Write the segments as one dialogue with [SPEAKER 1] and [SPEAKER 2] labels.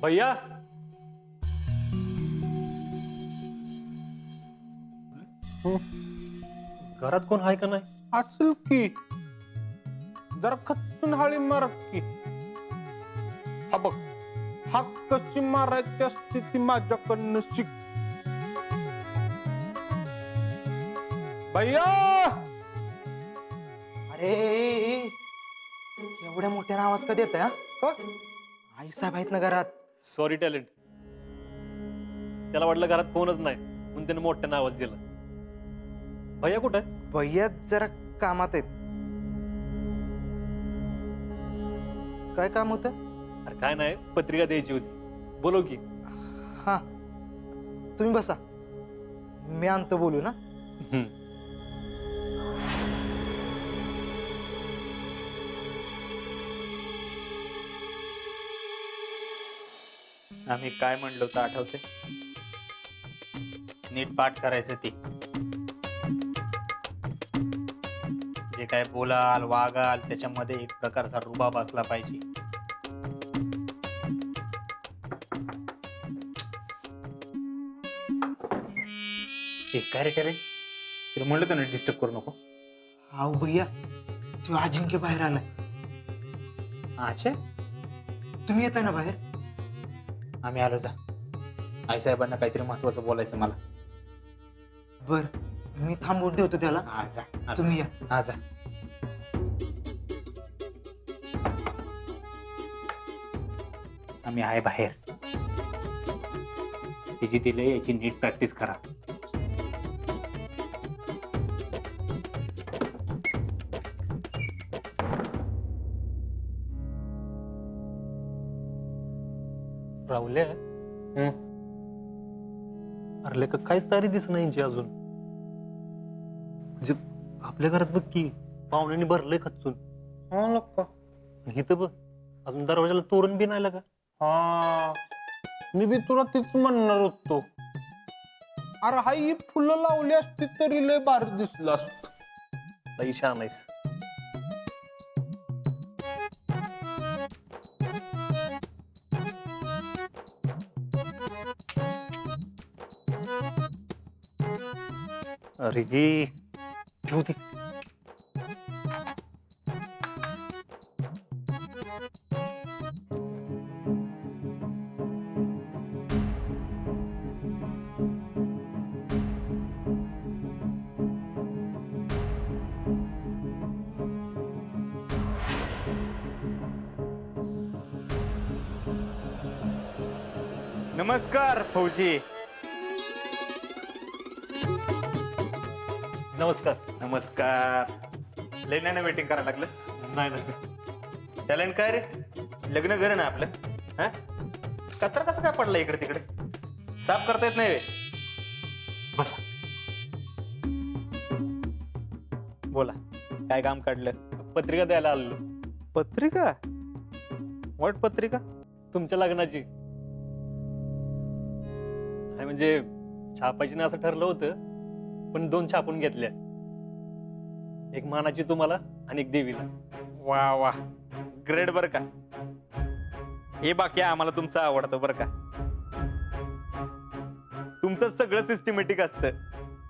[SPEAKER 1] भैया घरात कोण आहे का नाही?
[SPEAKER 2] असेल की जरा खचून हाळी मार की. हा बघ, हा कशी मारायची असते ती माझ्याकडनं शिक. भैया
[SPEAKER 3] अरे एवढ्या मोठ्याने आवाज का देत आहे?
[SPEAKER 2] का?
[SPEAKER 3] आई साहेब आहेत ना घरात.
[SPEAKER 1] सॉरी टॅलेंट, त्याला वाटलं घरात कोणच नाही म्हणून त्याने मोठ्यानं आवाज दिला. भैया कुठं आहे?
[SPEAKER 3] भैया जरा कामात आहेत. काय काम होतं?
[SPEAKER 1] अरे काय नाही, पत्रिका द्यायची होती. बोलव की.
[SPEAKER 3] हा तुम्ही बसा, मी आणतो बोलू ना.
[SPEAKER 4] आम्ही काय म्हणलो तर आठवते? नीट पाठ करायचं ती. जे काय बोलाल वागाल त्याच्यामध्ये एक प्रकारचा रुबाब असला पाहिजे. काय रे टॅलेंट, तुला म्हणलं तर डिस्टर्ब करू नको.
[SPEAKER 3] अहो भैया, तो अजिंक्य बाहेर आलाय.
[SPEAKER 4] अच्छा,
[SPEAKER 3] तुम्ही येताय ना बाहेर?
[SPEAKER 4] आम्ही आलो. जा, आईसाहेबांना काहीतरी महत्वाचं बोलायचं मला.
[SPEAKER 3] बर, मी थांबवून ठेवतो त्याला.
[SPEAKER 4] हा जा,
[SPEAKER 3] तुम्ही या.
[SPEAKER 4] हा जा. आम्ही आहे बाहेर. तिची दिले याची नीट प्रॅक्टिस करा.
[SPEAKER 1] राहुल्या अरे लेका काहीच तयारी दिसत नाही यांची अजून. म्हणजे आपल्या घरात बघ की पाहुण्याने भरलंय खचून.
[SPEAKER 2] हा लक्का.
[SPEAKER 1] इथं बघ अजून दरवाजाला तोरण बी नाही लागा.
[SPEAKER 2] हा, मी बी तुला तीच म्हणणार होतो. अरे हाय, ही फुलं लावली असती तरी लय भारी दिसलं असत.
[SPEAKER 1] लई छान आहेस. अरे ठेवू दे.
[SPEAKER 4] नमस्कार फौजी.
[SPEAKER 1] नमस्कार.
[SPEAKER 4] नमस्कार. लग्नानं वेटिंग करायला लागलं?
[SPEAKER 1] नाही नाही,
[SPEAKER 4] टॅलेंट काय रे, लग्न घर ना आपलं. हा, कचरा कसं काय पडला इकडे तिकडे? साफ करता येत नाही वे?
[SPEAKER 1] बसा.
[SPEAKER 4] बोला, काय काम काढलं?
[SPEAKER 1] पत्रिका द्यायला आलो.
[SPEAKER 4] पत्रिका? व्हॉट पत्रिका?
[SPEAKER 1] तुमच्या लग्नाची. नाही म्हणजे छापायची नाही असं ठरलं होतं, पण 2 छापून घेतल्या. एक मानाची तुम्हाला आणि एक देवीला.
[SPEAKER 4] वा वा, ग्रेट बर का. हे बाकी आम्हाला तुमचं आवडतं बर का. तुमचं सगळं सिस्टमॅटिक असतं,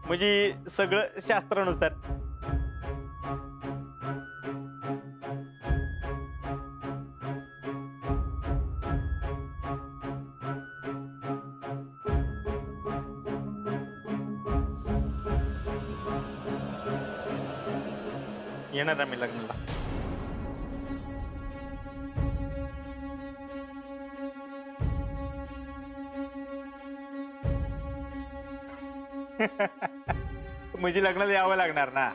[SPEAKER 4] म्हणजे सगळं शास्त्रानुसार. येणार आम्ही लग्नाला. म्हणजे लग्नाला यावं लागणार ना.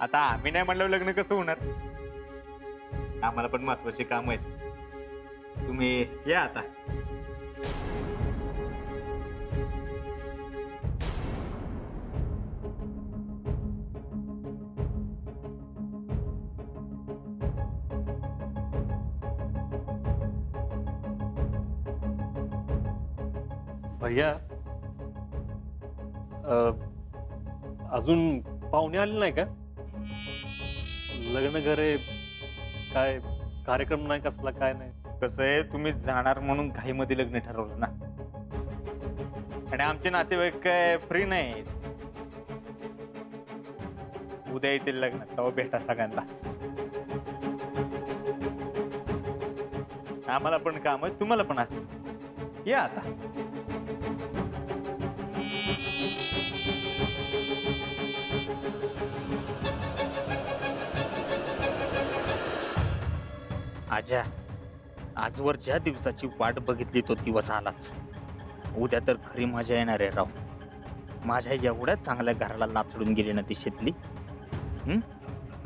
[SPEAKER 4] आता आम्ही नाही म्हणलं लग्न कसं होणार? आम्हाला पण महत्वाचे काम आहेत. तुम्ही या आता.
[SPEAKER 1] भैया अजून पाहुणे आले नाही का? लग्न घर आहे काय, कार्यक्रम नाही कसला काय नाही?
[SPEAKER 4] कसं आहे, तुम्ही जाणार म्हणून घाईमध्ये लग्न ठरवलं ना, आणि आमचे नातेवाईक काय फ्री नाही. उद्या येतील लग्नात, तेव्हा भेटा सगळ्यांना. आम्हाला पण काम आहे, तुम्हाला पण असतं. या आता. आजा, आजवर ज्या दिवसाची वाट बघितली तो दिवस आलाच. उद्या तर खरी मजा येणार आहे राव. माझ्या एवढ्या चांगल्या घराला नाचडून गेली ना ती शेतली.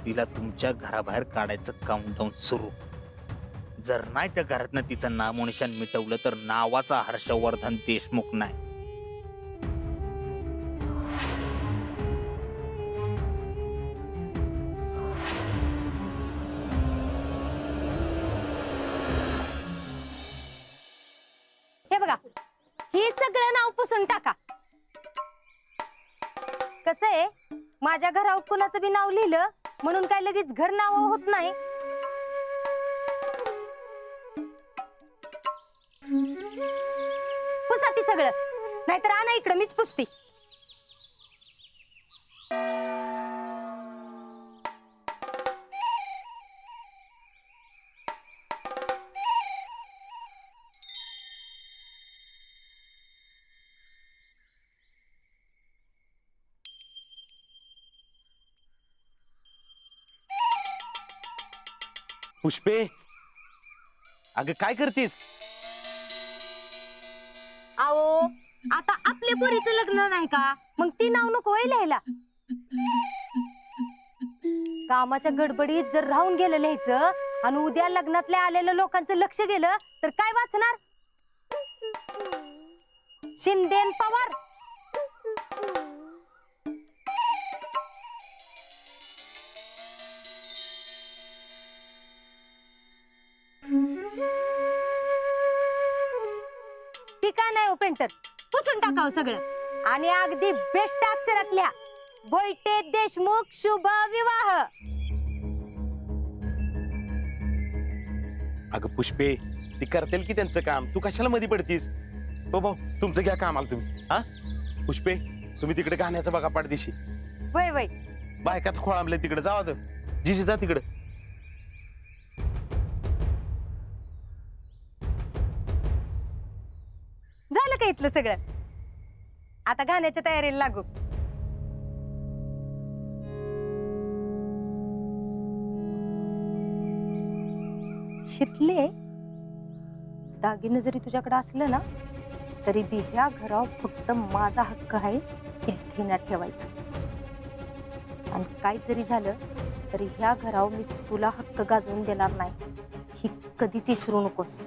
[SPEAKER 4] तिला तुमच्या घराबाहेर काढायचं काउंटडाऊन सुरू. जर नाही त्या घरातनं तिचं नामोनिशान मिटवलं तर नावाचा हर्षवर्धन देशमुख नाही.
[SPEAKER 5] हे बघा, हे सगळं नाव पुसून टाका. कसं आहे, माझ्या घरावर कुणाचं बी नाव लिहिलं म्हणून काय लगेच घर नाव होत नाही. पुसा ती सगळं, नाहीतर आणा इकडं, मीच पुसती.
[SPEAKER 2] पुष्पे, अगं काय करतेस?
[SPEAKER 5] आओ, आता आपल्या पोरीचं लग्न नाही का, मग ती नाव नको होय लिहायला. कामाच्या गडबडीत जर राहून गेलं लिहायचं आणि उद्या लग्नातल्या आलेल्या लोकांचं लक्ष गेलं तर काय वाचणार? शिंदेन पवार. ती काय नाही हो पेंटर, पुसून टाकावं सगळं. आणि अगदी बेस्ट अक्षरातल्या बोईटे देशमुख शुभ विवाह.
[SPEAKER 2] अगं पुष्पे, ती करतील की त्यांचं काम, तू कशाला मध्ये पडतीस? हो भाऊ, तुमचं घ्या कामाला तुम्ही. हा पुष्पे, तुम्ही तिकडे गाण्याचं बघा पाठदिशी.
[SPEAKER 5] वय वय,
[SPEAKER 2] बायकात खोळांबले तिकडे, जावा तर जिशी जा तिकडे.
[SPEAKER 5] झालं का इथलं सगळं? आता गाण्याच्या तयारीला लागू. शितले, दागिने जरी तुझ्याकडे असलं ना तरी बी ह्या घरावर फक्त माझा हक्क आहे हे ध्यानात ठेवायचं. आणि काय जरी झालं तरी ह्या घरावर मी तुला हक्क गाजवून देणार नाही, ही कधीच विसरू नकोस.